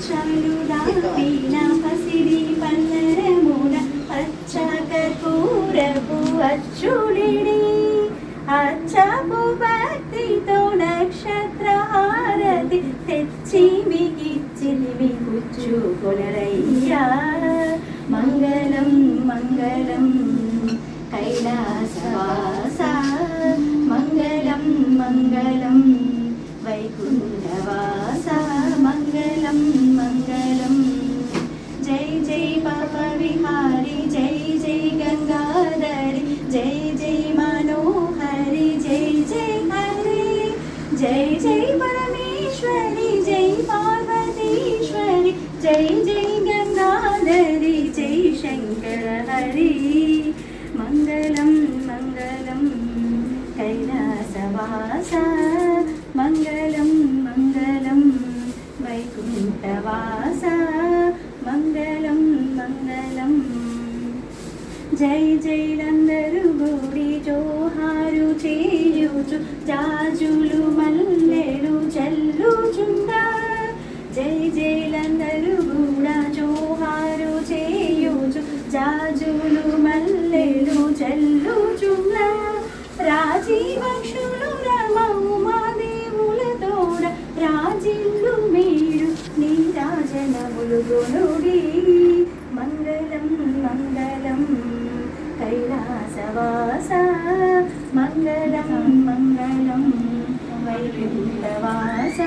పచ్చలు దాపిన పసిడి పల్లెమున పచ్చ కర్పూరపు అచ్చులిడి అచ్చపు భక్తితో నక్షత్ర హారతి తెచ్చి మీకిచ్చిమి పుచ్చుకొనరయ్యా. మంగళం మంగళం కైలాసవాస, మంగళం మంగళం వైకుంఠవాస, మంగళం మంగళం. జై జై పాప విహారి, జై జై గంగాధరి, జై జై మనోహరి, జై జై హరి, జై జై పరమేశ్వరి, జై పార్వతీశ్వరి, జై జై గంగాధరి, జై శంకర హరి. మంగళం మంగళం కైలాసవాస, మంగళం మంగళం వైకుంఠవాస, మంగళం మంగళం. జై జైలందరూ గూడి జోహారు చేయుచు జాజులు మల్లెలు చల్లుచుండా. జై జైలందరూ కూడా జోహారు చేయుచు జాజులు మల్లెలు చల్లుచుండా. రాజీవక్షులు రమ ఉమాదేవులతోడ రాజిల్లు మీరు నీ రాజనములు గొనుడి. మంగళం మంగళం కైలాసవాస, మంగళం మంగళం వైకుంఠవాస.